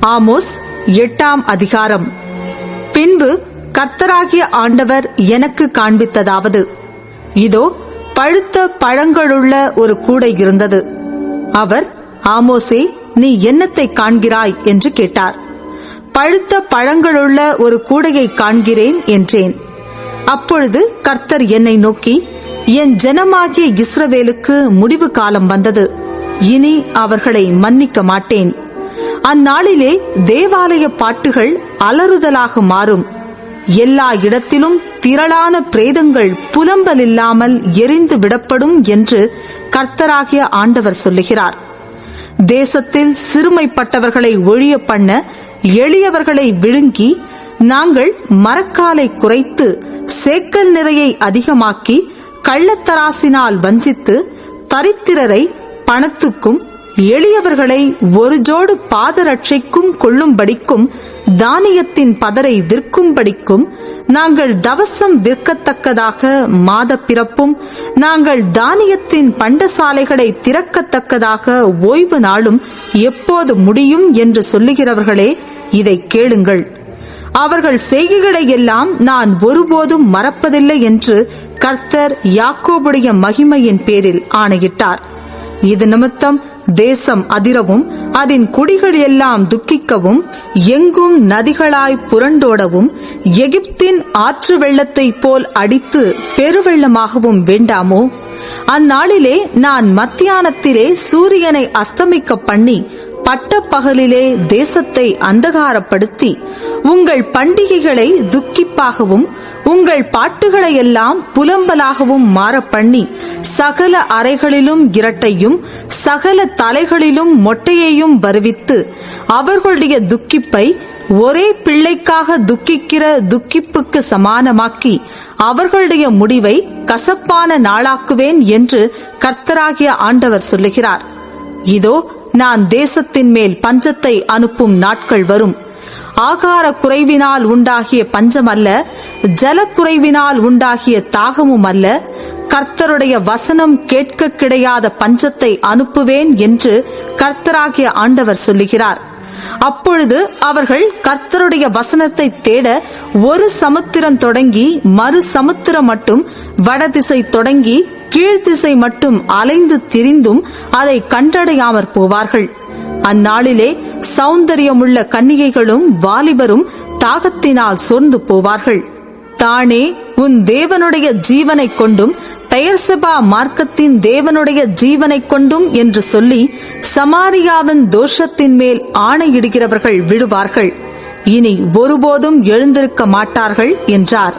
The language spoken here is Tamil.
ஆமோஸ் 8ஆம் அதிகாரம். பின்பு கர்த்தராகிய ஆண்டவர் எனக்கு காண்பித்ததாவது, இதோ பழுத்த பழங்களுள்ள ஒரு கூடை இருந்தது. அவர், ஆமோசே, நீ என்னத்தை காண்கிறாய் என்று கேட்டார். பழுத்த பழங்களுள்ள ஒரு கூடையை காண்கிறேன் என்றேன். அப்பொழுது கர்த்தர் என்னை நோக்கி, என் ஜனமாகிய இஸ்ரவேலுக்கு முடிவு காலம் வந்தது, இனி அவர்களை மன்னிக்க மாட்டேன். அந்நாளிலே தேவாலய பாட்டுகள் அலறுதலாக மாறும். எல்லா இடத்திலும் திரளான பிரேதங்கள் புலம்பல் இல்லாமல் எரிந்து விடப்படும் என்று கர்த்தராகிய ஆண்டவர் சொல்லுகிறார். தேசத்தில் சிறுமைப்பட்டவர்களை ஒழிய பண்ண எளியவர்களை விழுங்கி, நாங்கள் மரக்காலை குறைத்து சேக்கல் நிறையை அதிகமாக்கி கள்ளத்தராசினால் வஞ்சித்து தரித்திரரை பணத்துக்கும் எளியவர்களை ஒரு ஜோடு பாதரட்சைக்கும் கொள்ளும்படிக்கும் தானியத்தின் பதரை விற்கும்படிக்கும் நாங்கள் தவசம் விற்கத்தக்கதாக மாத பிறப்பும் நாங்கள் தானியத்தின் பண்டசாலைகளை திறக்கத்தக்கதாக ஓய்வு நாளும் எப்போது முடியும் என்று சொல்லுகிறவர்களே, இதை கேளுங்கள். அவர்கள் செய்கைகளை எல்லாம் நான் ஒருபோதும் மறப்பதில்லை என்று கர்த்தர் யாக்கோபுடைய மகிமையின் பேரில் ஆணையிட்டார். இது நிமித்தம் தேசம் அதிரவும் அதன் குடிகள் எல்லாம் துக்கிக்கவும் எங்கும் நதிகளாய் புரண்டோடவும் எகிப்தின் ஆற்று வெள்ளத்தைப் போல் அடித்து பெருவெள்ளமாகவும் வேண்டாமோ? அந்நாளிலே நான் மத்தியானத்திலே சூரியனை அஸ்தமிக்க பண்ணி பட்டப்பகலிலே தேசத்தை அந்தகாரப்படுத்தி உங்கள் பண்டிகைகளை துக்கிப்பாகவும் உங்கள் பாட்டுகளையெல்லாம் புலம்பலாகவும் மாறப்பண்ணி சகல அறைகளிலும் இரட்டையும் சகல தலைகளிலும் மொட்டையையும் வருவித்து அவர்களுடைய துக்கிப்பை ஒரே பிள்ளைக்காக துக்கிக்கிற துக்கிப்புக்கு சமானமாக்கி அவர்களுடைய முடிவை கசப்பான நாளாக்குவேன் என்று கர்த்தராகிய ஆண்டவர் சொல்லுகிறார். இதோ நான் தேசத்தின் மேல் பஞ்சத்தை அனுப்பும் நாட்கள் வரும். ஆகார குறைவினால் உண்டாகிய பஞ்சம் அல்ல, ஜலக்குறைவினால் உண்டாகிய தாகமும் அல்ல, கர்த்தருடைய வசனம் கேட்க கிடையாத பஞ்சத்தை அனுப்புவேன் என்று கர்த்தராகிய ஆண்டவர் சொல்லுகிறார். அப்பொழுது அவர்கள் கர்த்தருடைய வசனத்தை தேட ஒரு சமுத்திரம் தொடங்கி மறு சமுத்திரம் மட்டும், வடதிசை தொடங்கி கீழ்த்திசை மட்டும் அலைந்து திரிந்தும் அதை கண்டடையாமற் போவார்கள். அந்நாளிலே சௌந்தரியமுள்ள கன்னிகைகளும் வாலிபரும் தாகத்தினால் சோர்ந்து போவார்கள். தானே உன் தேவனுடைய ஜீவனை கொண்டும் பெயர்செபா மார்க்கத்தின் தேவனுடைய ஜீவனை கொண்டும் என்று சொல்லி சமாரியாவின் தோஷத்தின் மேல் ஆணையிடுகிறவர்கள் விடுவார்கள், இனி ஒருபோதும் எழுந்திருக்க மாட்டார்கள் என்றார்.